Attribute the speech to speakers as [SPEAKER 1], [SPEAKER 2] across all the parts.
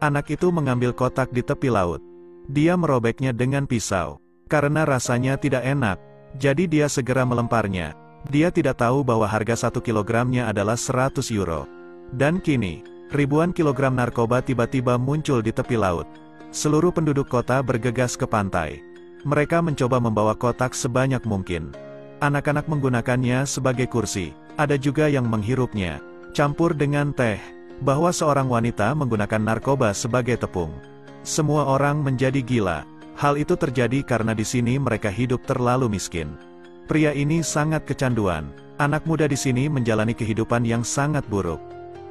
[SPEAKER 1] Anak itu mengambil kotak di tepi laut. Dia merobeknya dengan pisau. Karena rasanya tidak enak, jadi dia segera melemparnya. Dia tidak tahu bahwa harga 1 kilogramnya adalah 100 euro. Dan kini, ribuan kilogram narkoba tiba-tiba muncul di tepi laut. Seluruh penduduk kota bergegas ke pantai. Mereka mencoba membawa kotak sebanyak mungkin. Anak-anak menggunakannya sebagai kursi. Ada juga yang menghirupnya, campur dengan teh. Bahwa seorang wanita menggunakan narkoba sebagai tepung. Semua orang menjadi gila. Hal itu terjadi karena di sini mereka hidup terlalu miskin. Pria ini sangat kecanduan. Anak muda di sini menjalani kehidupan yang sangat buruk.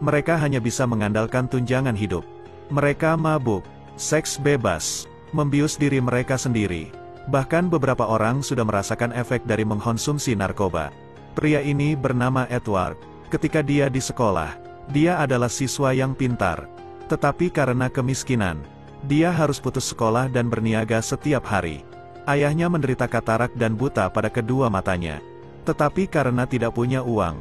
[SPEAKER 1] Mereka hanya bisa mengandalkan tunjangan hidup. Mereka mabuk, seks bebas, membius diri mereka sendiri. Bahkan beberapa orang sudah merasakan efek dari mengkonsumsi narkoba. Pria ini bernama Edward. Ketika dia di sekolah, dia adalah siswa yang pintar. Tetapi karena kemiskinan, dia harus putus sekolah dan berniaga setiap hari. Ayahnya menderita katarak dan buta pada kedua matanya. Tetapi karena tidak punya uang,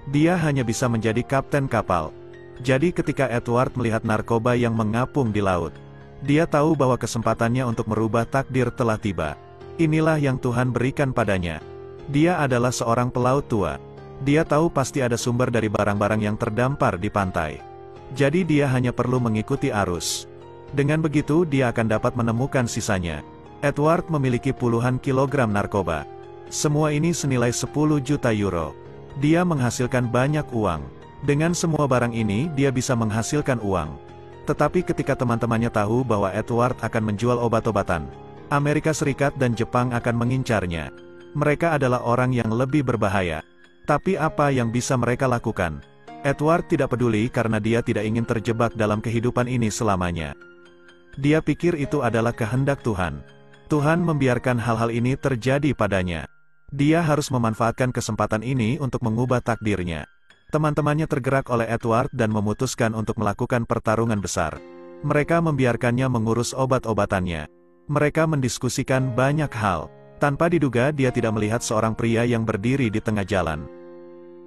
[SPEAKER 1] dia hanya bisa menjadi kapten kapal. Jadi ketika Edward melihat narkoba yang mengapung di laut, dia tahu bahwa kesempatannya untuk merubah takdir telah tiba. Inilah yang Tuhan berikan padanya. Dia adalah seorang pelaut tua. Dia tahu pasti ada sumber dari barang-barang yang terdampar di pantai. Jadi dia hanya perlu mengikuti arus. Dengan begitu dia akan dapat menemukan sisanya. Edward memiliki puluhan kilogram narkoba. Semua ini senilai 10 juta euro. Dia menghasilkan banyak uang. Dengan semua barang ini dia bisa menghasilkan uang. Tetapi ketika teman-temannya tahu bahwa Edward akan menjual obat-obatan, Amerika Serikat dan Jepang akan mengincarnya. Mereka adalah orang yang lebih berbahaya. Tapi apa yang bisa mereka lakukan? Edward tidak peduli karena dia tidak ingin terjebak dalam kehidupan ini selamanya. Dia pikir itu adalah kehendak Tuhan. Tuhan membiarkan hal-hal ini terjadi padanya. Dia harus memanfaatkan kesempatan ini untuk mengubah takdirnya. Teman-temannya tergerak oleh Edward dan memutuskan untuk melakukan pertarungan besar. Mereka membiarkannya mengurus obat-obatannya. Mereka mendiskusikan banyak hal. Tanpa diduga dia tidak melihat seorang pria yang berdiri di tengah jalan.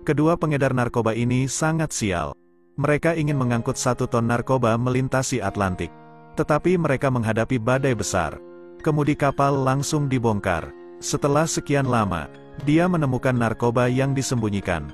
[SPEAKER 1] Kedua pengedar narkoba ini sangat sial. Mereka ingin mengangkut 1 ton narkoba melintasi Atlantik. Tetapi mereka menghadapi badai besar. Kemudi kapal langsung dibongkar. Setelah sekian lama, dia menemukan narkoba yang disembunyikan.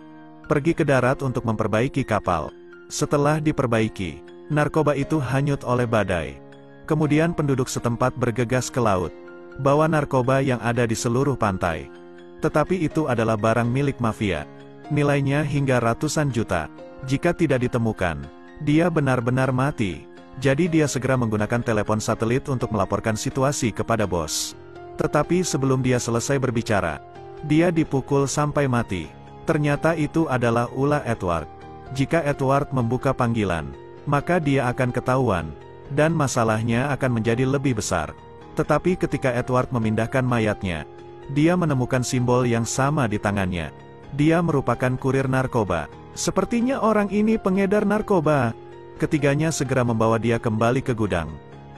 [SPEAKER 1] Pergi ke darat untuk memperbaiki kapal. Setelah diperbaiki, narkoba itu hanyut oleh badai. Kemudian penduduk setempat bergegas ke laut. Bawa narkoba yang ada di seluruh pantai. Tetapi itu adalah barang milik mafia. Nilainya hingga ratusan juta. Jika tidak ditemukan, dia benar-benar mati. Jadi dia segera menggunakan telepon satelit untuk melaporkan situasi kepada bos. Tetapi sebelum dia selesai berbicara, dia dipukul sampai mati. Ternyata itu adalah ulah Edward. Jika Edward membuka panggilan, maka dia akan ketahuan. Dan masalahnya akan menjadi lebih besar. Tetapi ketika Edward memindahkan mayatnya, dia menemukan simbol yang sama di tangannya. Dia merupakan kurir narkoba. Sepertinya orang ini pengedar narkoba. Ketiganya segera membawa dia kembali ke gudang.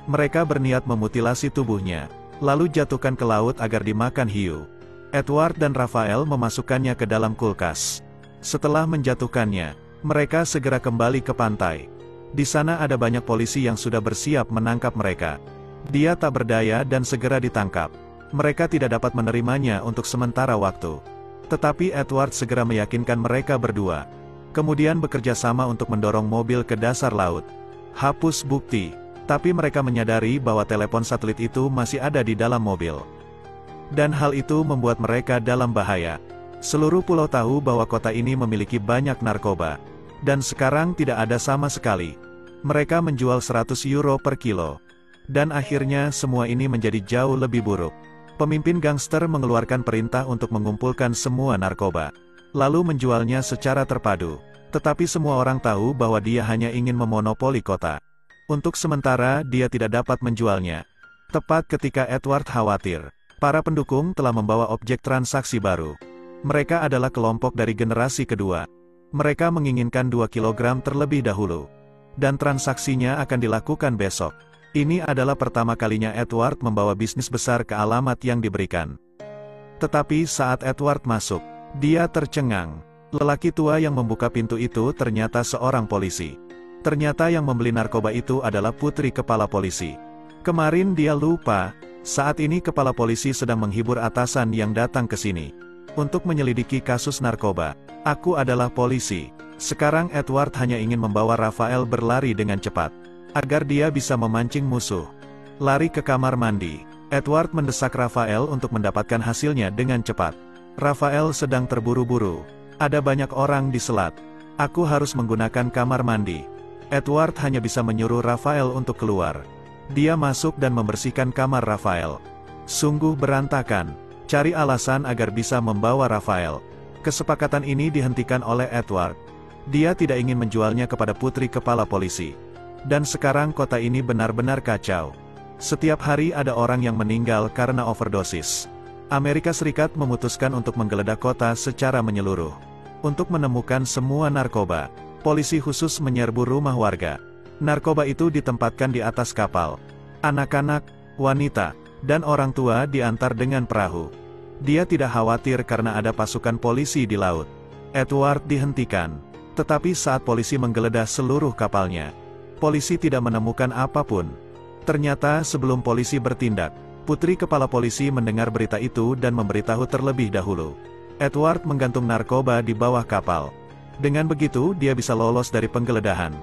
[SPEAKER 1] Mereka berniat memutilasi tubuhnya, lalu jatuhkan ke laut agar dimakan hiu. Edward dan Raphael memasukkannya ke dalam kulkas. Setelah menjatuhkannya, mereka segera kembali ke pantai. Di sana ada banyak polisi yang sudah bersiap menangkap mereka. Dia tak berdaya dan segera ditangkap. Mereka tidak dapat menerimanya untuk sementara waktu. Tetapi Edward segera meyakinkan mereka berdua. Kemudian bekerja sama untuk mendorong mobil ke dasar laut. Hapus bukti. Tapi mereka menyadari bahwa telepon satelit itu masih ada di dalam mobil. Dan hal itu membuat mereka dalam bahaya. Seluruh pulau tahu bahwa kota ini memiliki banyak narkoba. Dan sekarang tidak ada sama sekali. Mereka menjual 100 euro per kilo. Dan akhirnya semua ini menjadi jauh lebih buruk. Pemimpin gangster mengeluarkan perintah untuk mengumpulkan semua narkoba, lalu menjualnya secara terpadu. Tetapi semua orang tahu bahwa dia hanya ingin memonopoli kota. Untuk sementara dia tidak dapat menjualnya. Tepat ketika Edward khawatir, para pendukung telah membawa objek transaksi baru. Mereka adalah kelompok dari generasi kedua. Mereka menginginkan 2 kilogram terlebih dahulu. Dan transaksinya akan dilakukan besok. Ini adalah pertama kalinya Edward membawa bisnis besar ke alamat yang diberikan. Tetapi saat Edward masuk, dia tercengang. Lelaki tua yang membuka pintu itu ternyata seorang polisi. Ternyata yang membeli narkoba itu adalah putri kepala polisi. Kemarin dia lupa, saat ini kepala polisi sedang menghibur atasan yang datang ke sini untuk menyelidiki kasus narkoba. Aku adalah polisi. Sekarang Edward hanya ingin membawa Rafael berlari dengan cepat, agar dia bisa memancing musuh. Lari ke kamar mandi. Edward mendesak Rafael untuk mendapatkan hasilnya dengan cepat. Rafael sedang terburu-buru. Ada banyak orang di selat. Aku harus menggunakan kamar mandi. Edward hanya bisa menyuruh Rafael untuk keluar. Dia masuk dan membersihkan kamar Rafael. Sungguh berantakan. Cari alasan agar bisa membawa Rafael. Kesepakatan ini dihentikan oleh Edward. Dia tidak ingin menjualnya kepada putri kepala polisi. Dan sekarang kota ini benar-benar kacau. Setiap hari ada orang yang meninggal karena overdosis. Amerika Serikat memutuskan untuk menggeledah kota secara menyeluruh. Untuk menemukan semua narkoba, polisi khusus menyerbu rumah warga. Narkoba itu ditempatkan di atas kapal. Anak-anak, wanita, dan orang tua diantar dengan perahu. Dia tidak khawatir karena ada pasukan polisi di laut. Edward dihentikan. Tetapi saat polisi menggeledah seluruh kapalnya, polisi tidak menemukan apapun. Ternyata sebelum polisi bertindak, putri kepala polisi mendengar berita itu dan memberitahu terlebih dahulu. Edward menggantung narkoba di bawah kapal. Dengan begitu dia bisa lolos dari penggeledahan.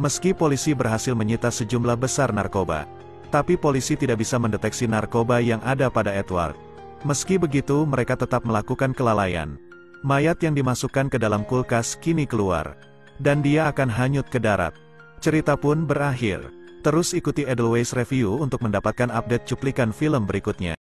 [SPEAKER 1] Meski polisi berhasil menyita sejumlah besar narkoba, tapi polisi tidak bisa mendeteksi narkoba yang ada pada Edward. Meski begitu mereka tetap melakukan kelalaian. Mayat yang dimasukkan ke dalam kulkas kini keluar. Dan dia akan hanyut ke darat. Cerita pun berakhir. Terus ikuti Edelweiss Review untuk mendapatkan update cuplikan film berikutnya.